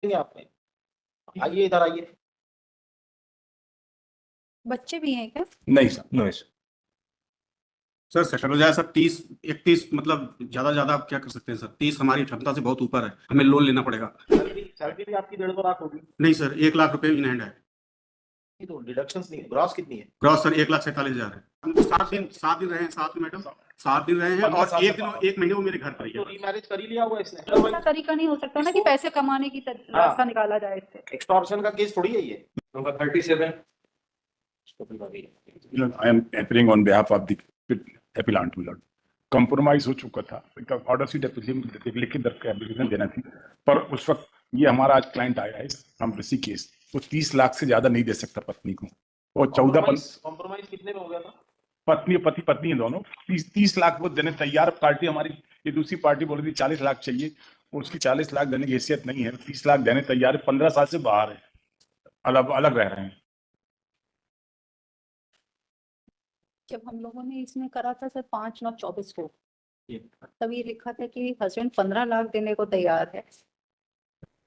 देंगे आपने। आइए इधर आइए। बच्चे भी हैं क्या? नहीं sir, no sir. Sir settle हो जाए सर। 30 31 मतलब ज्यादा आप क्या कर सकते हैं सर। 30 हमारी क्षमता से बहुत ऊपर है, हमें लोन लेना पड़ेगा। सैलरी भी आपकी 1.5 लाख होगी। नहीं सर, 1 लाख रुपए इन हैंड है। ये तो डिडक्शंस नहीं है। ग्रॉस कितनी है? ग्रॉस सर 1,47,000 है। हम 7 दिन रहे हैं साथ में मैडम, 7 दिन रहे हैं और एक महीने वो मेरे घर पर ही तो है। रीमैरिज कर ही लिया होगा इसने। ऐसा तरीका नहीं हो सकता ना कि पैसे कमाने की रास्ता निकाला जाए इससे। एक्सटॉर्शन का केस थोड़ी है ये। Number 37. I am appearing on behalf of the appellant my lord. Compromise हो चुका था, ऑर्डर शीट लिखित एप्लीकेशन देना थी, पर उस वक्त ये हमारा आज क्लाइंट आया है हम किसी केस वो 30 लाख से ज्यादा नहीं दे सकता पत्नी को, और 14 कॉम्प्रोमाइज कितने में हो गया था? पत्नी पति हैं दोनों। 30 लाख वो देने तैयार। पार्टी हमारी ये दूसरी पार्टी बोल रही थी 40 लाख चाहिए, उसकी 40 लाख देने की हैसियत नहीं है, 30 लाख देने तैयार है। 15 साल से बाहर है, अलग रह रहे हैं। जब हम लोगों ने इसमें करा था सर 5/9/24 को, तब ये लिखा था कि हस्बैंड 15 लाख देने को तैयार है,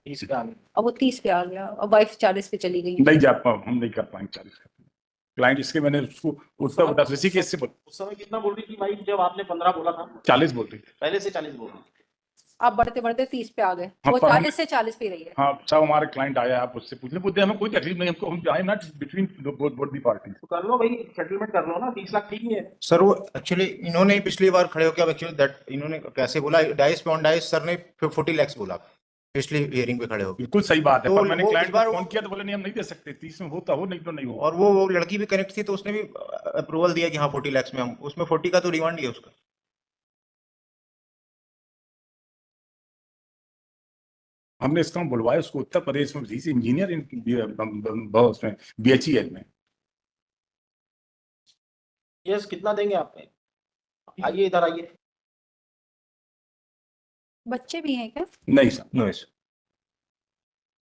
30 का। अब वो 30 पे आ गया और वाइफ 40 पे चली गई। नहीं जा पाओ, हम नहीं कर पाएंगे 40 का क्लाइंट। इसके मैंने उसको उत्तर बता इसी केस से उस समय कितना बोल रही थी वाइफ जब आपने 15 बोला था? 40 बोल रही थी पहले से 40 बोल रही थी। आप बढ़ते बढ़ते 30 पे आ गए। हाँ, वो पर 40 से 40 पे रही है। हाँ सब हमारे क्लाइंट आया, आप उससे पूछने पूछते हमें कोई तकलीफ नहीं, हमको हम I am not between both the party. तो कर लो भाई, सेटलमेंट कर लो ना। 30 लाख ठीक ही है सर वो एक्चुअली इन्होंने ही पिछली बार खड़े होकर एक्चुअली दैट इन्होंने कैसे बोला डाइस पे ऑन डाइस, सर ने 40 लाख बोला पिछली हियरिंग पे खड़े होकर। बिल्कुल सही बात है, तो पर मैंने वो क्लाइंट इस बार को फोन किया तो बोले नहीं हम नहीं दे सकते, 30 में होता हो नहीं तो नहीं हो। और वो लड़की भी कनेक्ट थी तो उसने भी अप्रूवल दिया कि हाँ 40 लाख में हम, उसमें 40 का तो रिमांड ही है उसका। हमने इसका बुलवाया उसको उत्तर प्रदेश में, इंजीनियर उसमें BHEL में। यस, कितना देंगे आपने? आइए इधर आइए। बच्चे भी हैं क्या? नहीं sir, no sir.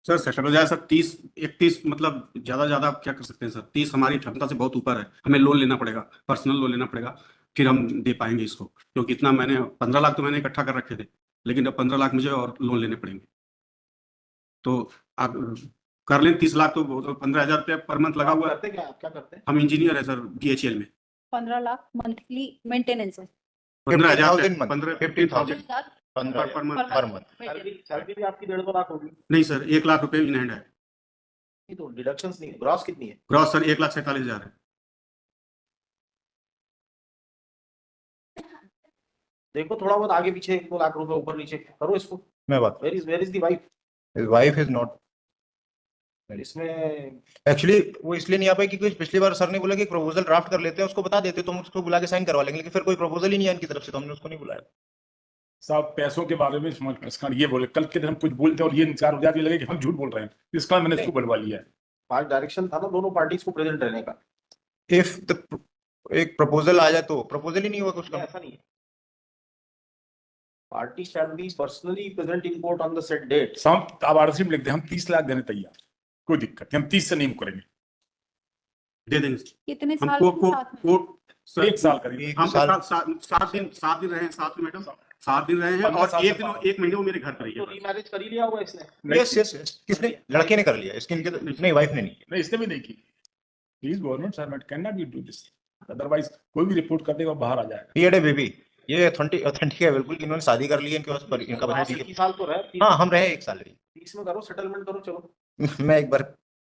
Sir settle हो जाए सर। 30 31 मतलब ज्यादा आप क्या कर सकते हैं सर। 30 हमारी क्षमता से बहुत ऊपर है, हमें लोन लेना पड़ेगा, पर्सनल लोन लेना पड़ेगा, फिर हम दे पाएंगे इसको। क्योंकि इतना मैंने 15 लाख तो मैंने इकट्ठा कर रखे थे, लेकिन अब 15 लाख मुझे और लोन लेने पड़ेंगे। तो आप कर लें 30 लाख, तो 15,000 रुपया पर मंथ लगा हुआ है। करते क्या? आप क्या करते हैं? हम इंजीनियर है सर BHEL में। 15 लाख मंथली मेंटेनेंस है। 15,000 15,000 per month. Per month. Salary भी आपकी 1.5 लाख होगी। नहीं सर, 1 लाख रुपए इन हैंड है। ये तो डिडक्शंस नहीं है। ग्रॉस कितनी है? ग्रॉस सर 1,47,000 है। देखो थोड़ा बहुत आगे पीछे 1-2 लाख रुपए ऊपर नीचे करो इसको। मैं बात where is the wife? Wife is not इसमें एक्चुअली वो इसलिए नहीं आ पाई क्योंकि पिछली बार सर ने बोला कि प्रपोजल ड्राफ्ट कर लेते हैं, उसको बता देते तो हम उसको बुला के साइन करवा लेंगे, लेकिन फिर कोई प्रपोजल ही नहीं है इनकी तरफ से, तो हमने उसको नहीं बुलाया। साहब पैसों के बारे में इसका ये बोले, कल के दिन हम कुछ बोलते और ये इंकार हो जाती लगे कि हम झूठ बोल रहे हैं, इसका मैंने इसको बुलवा लिया है। पांच डायरेक्शन था ना दोनों पार्टीज को प्रेजेंट रहने का। इफ एक प्रपोजल आ जाए तो प्रपोजल ही नहीं हुआ कुछ का। ऐसा नहीं है। Party shall be personally present in court on the set date. साहब आप आरसी में लिख दे हम 30 लाख देने तैयार, कोई दिक्कत नहीं, हम 30 से नहीं करेंगे, दे देंगे। कितने हम साल कोर्ट के को साथ में? कोर्ट सर 1 साल करेंगे। हम साल। 7 दिन रहे हैं साथ में मैडम, 7 दिन रहे हैं और एक महीने वो मेरे घर पर ही तो है। रीमैरिज कर ही लिया होगा इसने। यस यस यस, किसने? लड़के ने कर लिया, इसके नहीं वाइफ ने नहीं किया। नहीं इसने भी नहीं की। Please government servant can not do this, otherwise कोई भी रिपोर्ट कर देगा बाहर आ जाएगा। ये बेबी ये ऑथेंटिक है बिल्कुल, इन्होंने शादी कर ली है, इनके पास पर इनका बच्चा भी 30 साल तो रहे। हाँ हम रहे 1 साल रही। 30 में करो, सेटलमेंट करो। चलो मैं एक बार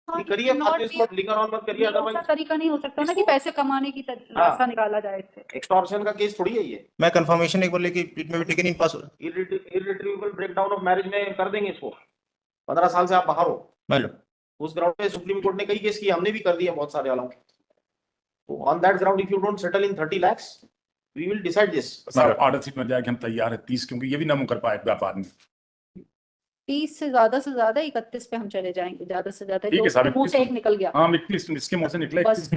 करिए, बाद में इसको लिकर ऑन मत करिए, ऐसा अदरवाइज तरीका नहीं हो सकता ना कि पैसे कमाने की रास्ता निकाला जाए इससे। एक्सटॉर्शन का केस थोड़ी है ये। मैं कंफर्मेशन एक बार लेके इट में भी टेकन इन पास हो। इररिट्रीवेबल ब्रेकडाउन ऑफ मैरिज में कर देंगे इसको। 15 साल से आप बाहर हो। हेलो उस ग्राउंड पे सुप्रीम कोर्ट ने कई केस किए, हमने भी कर दिए बहुत सारे वालों। तो on that ground if you don't settle in 30 lakhs we will decide this. Sir order sheet में जाके हम तैयार है 30, क्योंकि ये भी ना मुंह कर पाए व्यापार में। 30 से ज्यादा 31 पे हम चले जाएंगे, ज्यादा से ज्यादा। ठीक है साहब, मुंह से एक निकल गया। हाँ 31 इसके मुंह से निकला 31।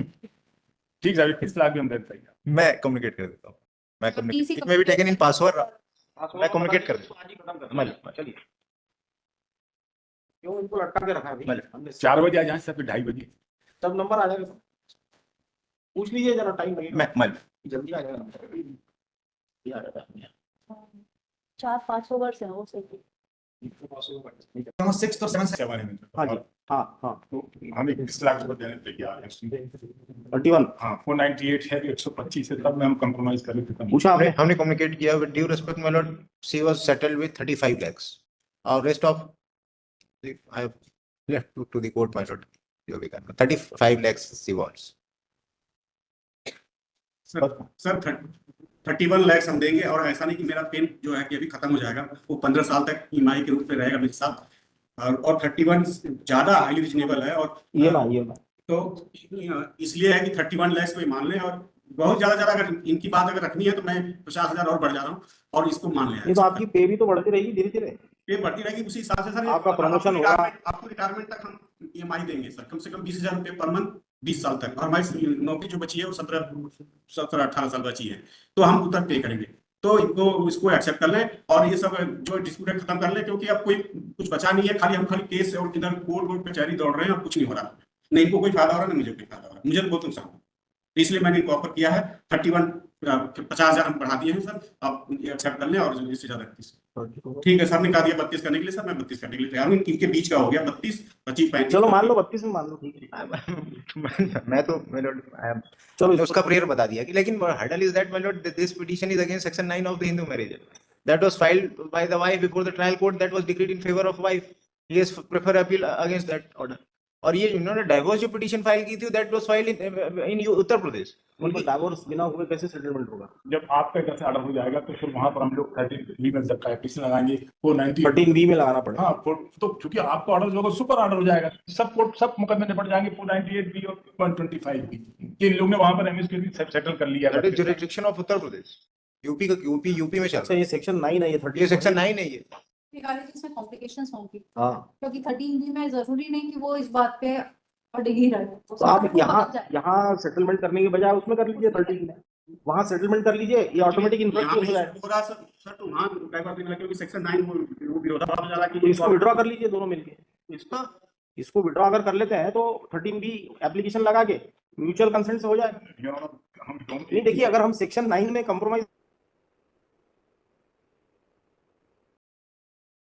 ठीक है 31 लाख भी हम देते हैं। मैं कम्युनिकेट कर देता हूँ, मैं कम्युनिकेट इट में भी टेकन इन पासवर्ड मैं कम्युनिकेट कर देता हूँ। चलिए, क्यों इनको लटका के रखा है भाई? हमने 4 बजे आ जाए सब 2:30 बजे तब नंबर आ जाएगा। पूछ लीजिए जरा, टाइम लगेगा। मैं जल्दी आ जाएगा। 4-5 ओवर से हो सही। सिक्स और सेवन सेवन है हाँ जी, हाँ हाँ, तो हमें 20 लाख रुपए देने पे तैयार हैं 31 हाँ 498 है 125 है तब में हम कंप्रोमाइज कर लेते हैं पूछा आपने? हमने कम्युनिकेट किया with due respect my lord she was settled with 35 lakhs और rest of I have left to the court my lord जो भी करना 35 lakhs she wants sir 31 lakh हम देंगे और ऐसा नहीं कि मेरा पेन जो है कि अभी खत्म हो जाएगा, वो 15 साल तक ईएमआई के रूप में रहेगा मेरे साथ और 31 ज्यादा हाईली रीजनेबल है और ये ना तो इसलिए है कि 31 लाख को मान लें और बहुत ज्यादा अगर इनकी बात अगर रखनी है तो मैं 50,000 और बढ़ जा रहा हूँ और इसको मान ये लें। तो आपकी पे भी तो बढ़ती रहेगी धीरे धीरे, पे बढ़ती रहेगी उसी हिसाब से सर आपका promotion होगा। आपको रिटायरमेंट तक हम ईएमआई देंगे सर, कम से कम 20,000 रुपये पर मंथ 20 साल तक और हमारी नौकरी जो बची है वो 17-18 साल बची है तो हम उतना पे करेंगे, तो इसको एक्सेप्ट कर लें और ये सब जो डिस्प्यूट खत्म कर लें क्योंकि अब कोई कुछ बचा नहीं है, खाली केस और इधर कोर्ट कचहरी दौड़ रहे हैं और कुछ नहीं हो रहा, नहीं इनको कोई फायदा हो रहा है, मुझे कोई फायदा हो रहा है, मुझे तो बहुत नुकसान हो, इसलिए मैंने इनको ऑफर किया है 50,000 हम बढ़ा दिए हैं सर, आप एक्सेप्ट कर लें और इससे ज्यादा 31 ठीक है सर ने कहा दिया 32 करने के लिए सर, मैं 32 करने के लिए तैयार हूँ, इनके बीच का हो गया 32 25 35 चलो मान लो 32 में मान लो, ठीक है। मैं तो माय लॉर्ड चलो तो उसका प्रेयर बता दिया कि लेकिन hurdle is that my Lord this petition is against section 9 of the Hindu marriage that was filed by the wife before the trial court that was decreed in favor of wife. He has prefer appeal against that order. और ये इन्होंने divorce जो petition file की थी that was filed in Uttar Pradesh. उनको divorce बिना हुए कैसे सेटलमेंट होगा? जब आपका इधर से ऑर्डर हो जाएगा तो फिर वहां पर हम लोग 13B में जब एप्लीकेशन लगाएंगे 490 13B में लगाना पड़ेगा। हाँ तो चूंकि आपका ऑर्डर जो होगा सुपर ऑर्डर हो जाएगा, सब मुकदमे निपट जाएंगे 498B और 125B। इन लोग ने वहां पर एमएसपी सेटल कर लिया That is jurisdiction of Uttar Pradesh. UP में चल अच्छा ये सेक्शन 9 है, ये 30 ये सेक्शन 9 है ये। इसमें कॉम्प्लिकेशंस होंगी हाँ, क्योंकि 13B में जरूरी नहीं कि वो इस बात पे अड़े ही रहे, तो आप यहाँ सेटलमेंट करने के बजाय उसमें कर लीजिए 13 में, वहाँ सेटलमेंट कर लीजिए, ये ऑटोमेटिक इन्फ्लुएंस हो जाएगा। पूरा सर तो वहां डाइवर्स देना क्योंकि सेक्शन 9 वो विरोधाभास हो जाला तो कि इसको विड्रॉ कर लीजिए दोनों मिलके, इसको विड्रॉ अगर कर लेते हैं तो 13B एप्लीकेशन लगा के म्यूचुअल कंसेंट से हो जाएगा। नहीं देखिए, अगर हम सेक्शन 9 में कंप्रोमाइज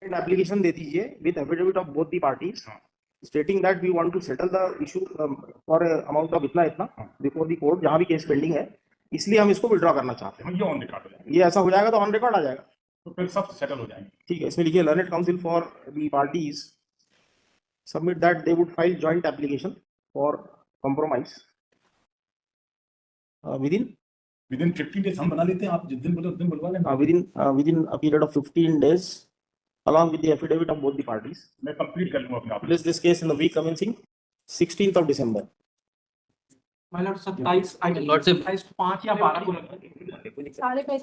एप्लीकेशन दे दीजिए with affidavit of both the parties stating that we want to settle the issue for amount of इतना before the court, जहाँ भी केस पेंडिंग है, इसलिए हम इसको विड्रॉ करना चाहते हैं। ये ऑन रिकॉर्ड हो जाएगा, ये ऐसा हो जाएगा तो ऑन रिकॉर्ड आ जाएगा, तो फिर सब सेटल हो जाएंगे। ठीक है। इसमें लिखिए learned council for the parties submit that they would file joint application for compromise within 15 days हम बना लेते हैं, आप जिस दिन बोले उस दिन बुलवा लेना। within a period of 15 days along with the affidavit of both the parties. मैं कंप्लीट कर लूंगा अपना। Place this case in the week commencing 16th of December. मतलब 27 5 या 12 को सारे पैसे